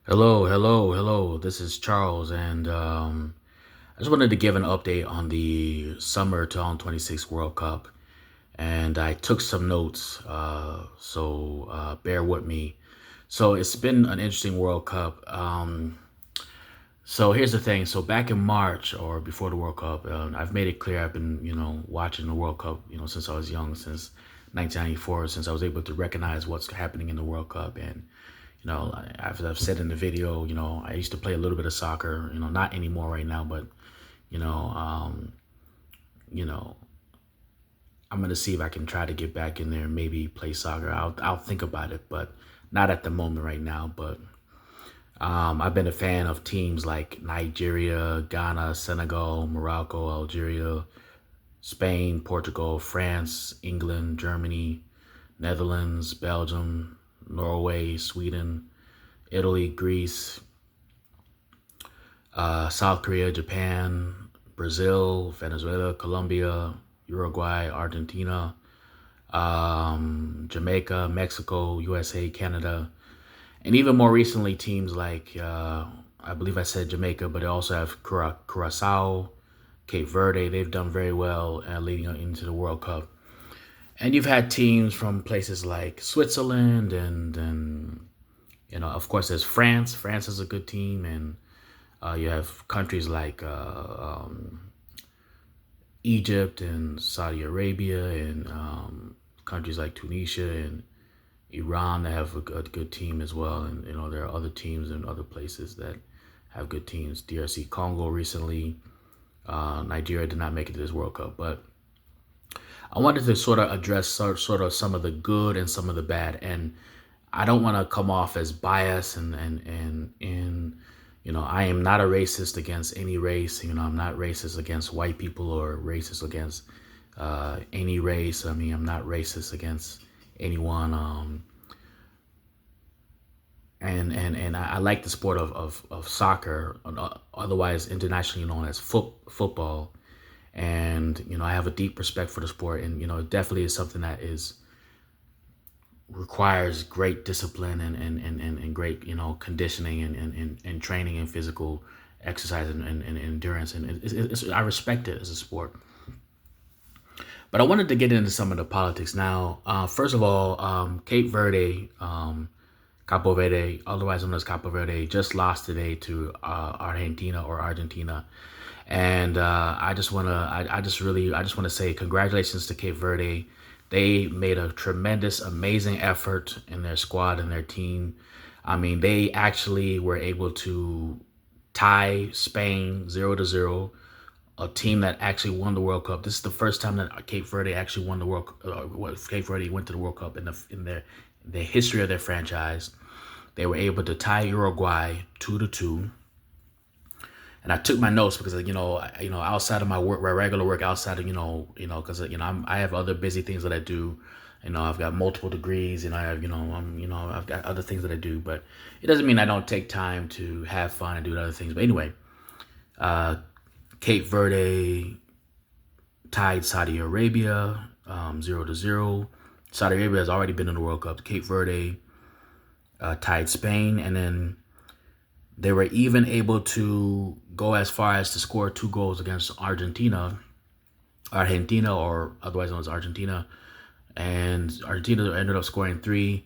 Hello. This is Charles, and I just wanted to give an update on the summer 2026 World Cup. And I took some notes, so bear with me. So it's been an interesting World Cup. So here's the thing. So back in March or before the World Cup, I've made it clear I've been, watching the World Cup, since I was young, since 1994, since I was able to recognize what's happening in the World Cup. And as I've said in the video, I used to play a little bit of soccer. Not anymore right now, but you know, um, you know, I'm gonna see if I can try to get back in there and maybe play soccer. I'll think about it, but not at the moment right now. But I've been a fan of teams like Nigeria, Ghana, Senegal, Morocco, Algeria, Spain, Portugal, France, England, Germany, Netherlands, Belgium, Norway, Sweden, Italy, Greece, South Korea, Japan, Brazil, Venezuela, Colombia, Uruguay, Argentina, Jamaica, Mexico, USA, Canada, and even more recently, teams like I believe I said Jamaica, but they also have Curacao, Cape Verde. They've done very well leading into the World Cup. And you've had teams from places like Switzerland and of course, there's France. France is a good team, and you have countries like Egypt and Saudi Arabia and countries like Tunisia and Iran that have a good team as well. And there are other teams in other places that have good teams. DRC Congo recently. Nigeria did not make it to this World Cup, but I wanted to sort of address sort of some of the good and some of the bad. And I don't want to come off as biased and I am not a racist against any race. I'm not racist against white people or racist against any race. I mean, I'm not racist against anyone. And I like the sport of soccer, otherwise internationally known as football. And I have a deep respect for the sport, and it definitely is something that is requires great discipline and great conditioning and training and physical exercise and endurance, and I respect it as a sport. But I wanted to get into some of the politics now. First of all, Capo Verde, otherwise known as Capo Verde, just lost today to Argentina. And I just want to say congratulations to Cape Verde. They made a tremendous, amazing effort in their squad and their team. I mean, they actually were able to tie Spain 0-0, a team that actually won the World Cup. This is the first time that Cape Verde actually won the World. Cape Verde went to the World Cup in the history of their franchise. They were able to tie Uruguay 2-2. And I took my notes because outside of my work, my regular work, outside of because I have other busy things that I do. I've got multiple degrees, and I have I've got other things that I do. But it doesn't mean I don't take time to have fun and do other things. But anyway, uh, Cape Verde tied Saudi Arabia 0-0. Saudi Arabia has already been in the World Cup. Cape Verde tied Spain, and then they were even able to go as far as to score 2 goals against Argentina, or otherwise known as Argentina. And Argentina ended up scoring 3,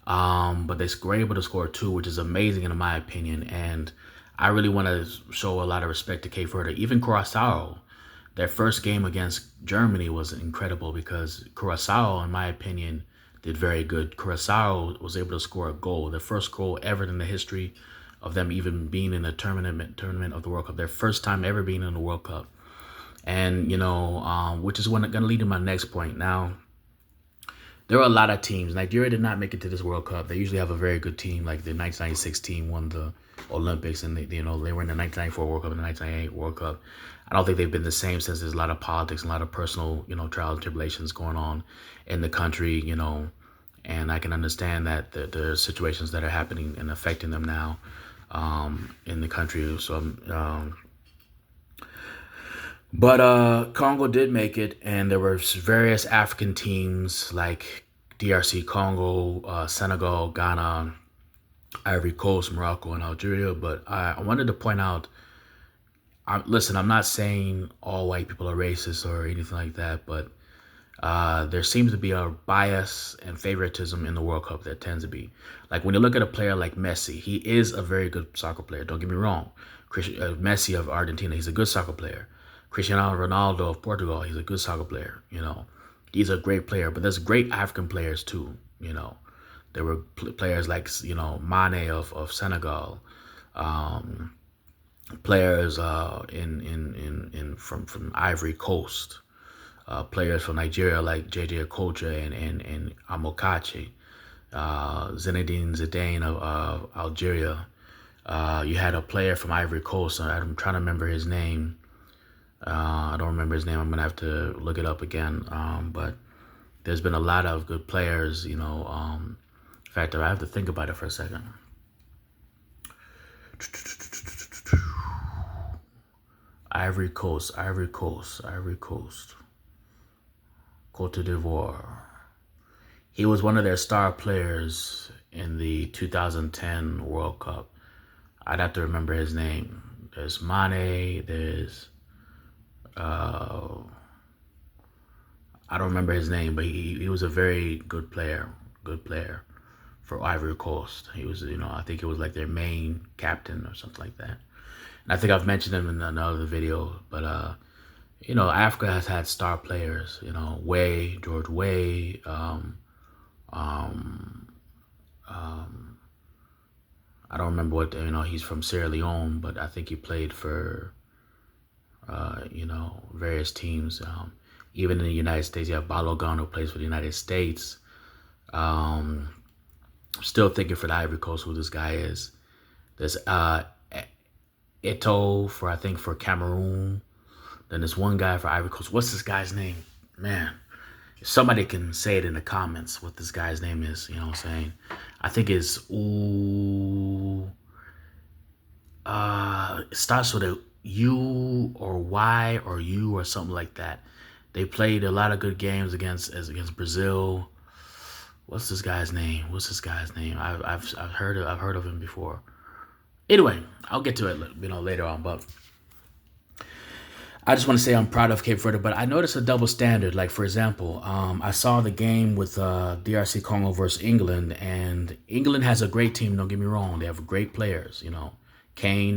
but they were able to score 2, which is amazing in my opinion. And I really want to show a lot of respect to Cape Verde. Even Curacao, their first game against Germany was incredible because Curacao, in my opinion, did very good. Curacao was able to score a goal, the first goal ever in the history of them even being in a tournament of the World Cup. Their first time ever being in the World Cup. And, which is going to lead to my next point. Now, there are a lot of teams. Nigeria did not make it to this World Cup. They usually have a very good team. Like the 1996 team won the Olympics, and they were in the 1994 World Cup and the 1998 World Cup. I don't think they've been the same since there's a lot of politics and a lot of personal, trials and tribulations going on in the country, and I can understand that there are situations that are happening and affecting them now in the country. So, but Congo did make it, and there were various African teams like DRC Congo, Senegal, Ghana, Ivory Coast, Morocco, and Algeria. But I wanted to point out, listen, I'm not saying all white people are racist or anything like that, but there seems to be a bias and favoritism in the World Cup that tends to be. Like when you look at a player like Messi, he is a very good soccer player. Don't get me wrong. Messi of Argentina, he's a good soccer player. Cristiano Ronaldo of Portugal, he's a good soccer player. He's a great player. But there's great African players too. There were players like Mane of Senegal, um, players from Ivory Coast, players from Nigeria like JJ Okocha and Amokachi, Zinedine Zidane of Algeria. You had a player from Ivory Coast. I'm trying to remember his name. I don't remember his name. I'm gonna have to look it up again. But there's been a lot of good players. In fact, I have to think about it for a second. Ivory Coast, Cote d'Ivoire. He was one of their star players in the 2010 World Cup. I'd have to remember his name. There's Mane, there's I don't remember his name, but he was a very good player for Ivory Coast. He was, I think it was like their main captain or something like that. And I think I've mentioned him in another video, but Africa has had star players, George Weah, I don't remember what, he's from Sierra Leone, but I think he played for, various teams. Even in the United States, you have Balogun who plays for the United States. Still thinking for the Ivory Coast who this guy is. There's Eto'o for Cameroon. Then there's one guy for Ivory Coast. What's this guy's name? Man, if somebody can say it in the comments what this guy's name is. You know what I'm saying? I think it's it starts with a U or Y or U or something like that. They played a lot of good games against Brazil. What's this guy's name? I've heard of him before. Anyway, I'll get to it later on, but I just want to say I'm proud of Cape Verde, but I noticed a double standard. Like, for example, I saw the game with DRC Congo versus England, and England has a great team, don't get me wrong. They have great players, Kane,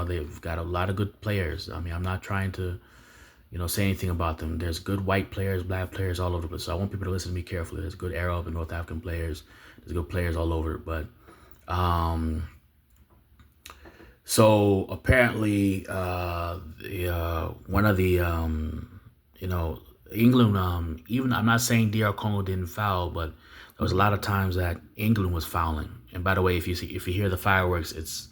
they've got a lot of good players. I mean, I'm not trying to, say anything about them. There's good white players, black players all over the place. So I want people to listen to me carefully. There's good Arab and North African players. There's good players all over, but so apparently, one of the, England, even I'm not saying DR Congo didn't foul, but there was a lot of times that England was fouling. And by the way, if you hear the fireworks, it's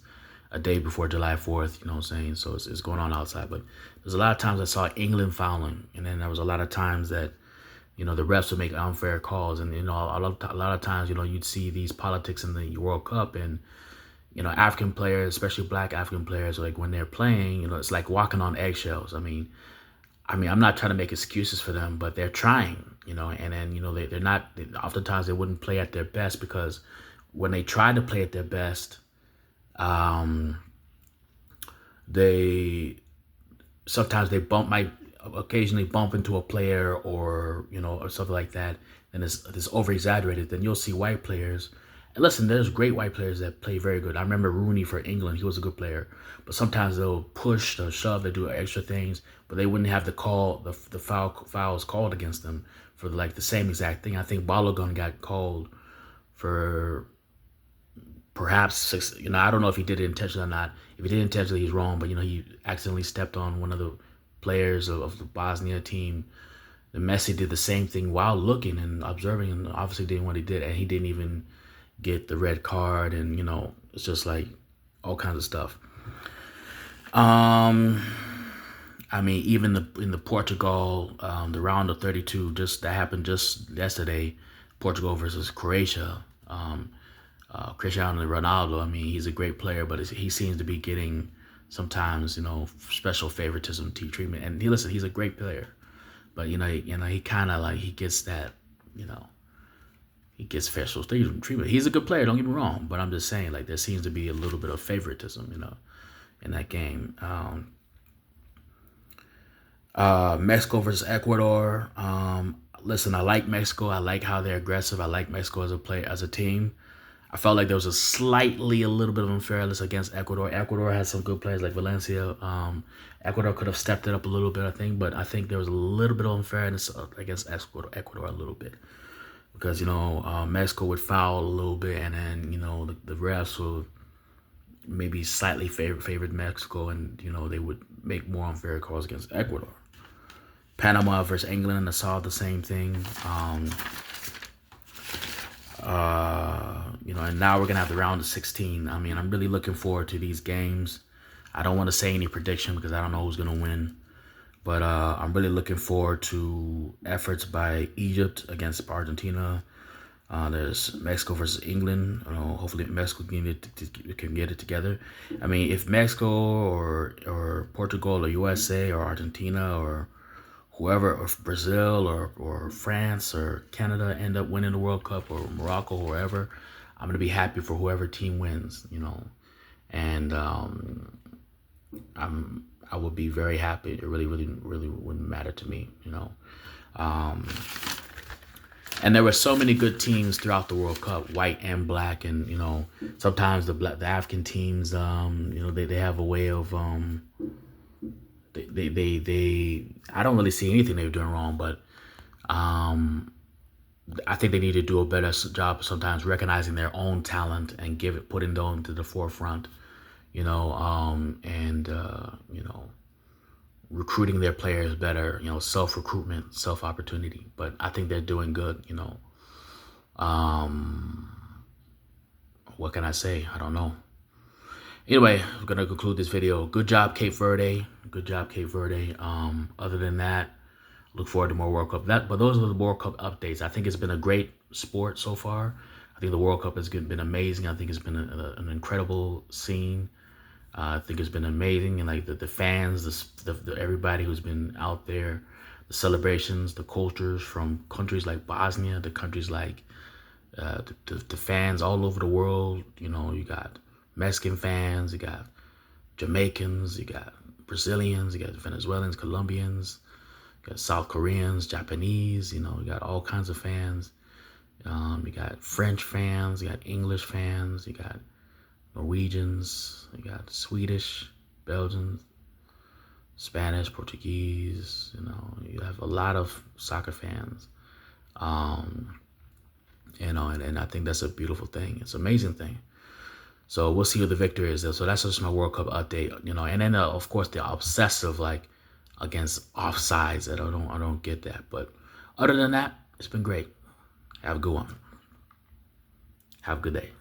a day before July 4th, you know what I'm saying? So it's going on outside. But there's a lot of times I saw England fouling. And then there was a lot of times that, the refs would make unfair calls. And, a lot of times, you'd see these politics in the World Cup and, African players, especially black African players, like when they're playing, it's like walking on eggshells. I mean, I'm not trying to make excuses for them, but they're trying, and then, they're not, oftentimes they wouldn't play at their best because when they try to play at their best, sometimes they might occasionally bump into a player or, or something like that. And it's over exaggerated. Then you'll see white players. And listen, there's great white players that play very good. I remember Rooney for England. He was a good player. But sometimes they'll push, they'll shove, they do extra things, but they wouldn't have the fouls called against them for like the same exact thing. I think Balogun got called for perhaps I don't know if he did it intentionally or not. If he did it intentionally, he's wrong. But he accidentally stepped on one of the players of the Bosnia team. And Messi did the same thing while looking and observing, and obviously did what he did, and he didn't even get the red card, and it's just like all kinds of stuff. I mean, even in the Portugal, the round of 32, that happened just yesterday, Portugal versus Croatia. Cristiano Ronaldo, I mean, he's a great player, but he seems to be getting sometimes, special favoritism treatment. And he's a great player, but he kind of like he gets that, he gets special treatment. He's a good player, don't get me wrong, but I'm just saying, like, there seems to be a little bit of favoritism, in that game. Mexico versus Ecuador. Listen, I like Mexico. I like how they're aggressive. I like Mexico as a team. I felt like there was a little bit of unfairness against Ecuador. Ecuador has some good players like Valencia. Ecuador could have stepped it up a little bit, I think, but I think there was a little bit of unfairness against Ecuador a little bit because Mexico would foul a little bit, and then the refs would maybe slightly favored Mexico, and they would make more unfair calls against Ecuador. Panama versus England, I saw the same thing. And now we're gonna have the round of 16. I mean, I'm really looking forward to these games. I don't want to say any prediction because I don't know who's gonna win, but I'm really looking forward to efforts by Egypt against Argentina. There's Mexico versus England. Hopefully Mexico can get it together. I mean, if Mexico or Portugal or USA or Argentina or whoever, or Brazil or France or Canada end up winning the World Cup, or Morocco, or wherever, I'm gonna be happy for whoever team wins, and I would be very happy. It really wouldn't matter to me, And there were so many good teams throughout the World Cup, white and black, and sometimes the African teams, they have a way of they I don't really see anything they were doing wrong, but I think they need to do a better job sometimes recognizing their own talent and putting them to the forefront, and recruiting their players better, self-recruitment, self-opportunity. But I think they're doing good, what can I say? I don't know. Anyway, I'm going to conclude this video. Good job, Cape Verde. Good job, Cape Verde. Other than that, look forward to more World Cup. But those are the World Cup updates. I think it's been a great sport so far. I think the World Cup has been amazing. I think it's been an incredible scene. I think it's been amazing. And like the fans, everybody who's been out there, the celebrations, the cultures from countries like Bosnia, the countries like the fans all over the world. You got Mexican fans, you got Jamaicans, you got Brazilians, you got Venezuelans, Colombians, you got South Koreans, Japanese, you got all kinds of fans. You got French fans, you got English fans, you got Norwegians, you got Swedish, Belgians, Spanish, Portuguese, you have a lot of soccer fans. And I think that's a beautiful thing. It's an amazing thing. So we'll see who the victor is. So that's just my World Cup update, and then of course the obsessive against offsides. I don't get that. But other than that, it's been great. Have a good one. Have a good day.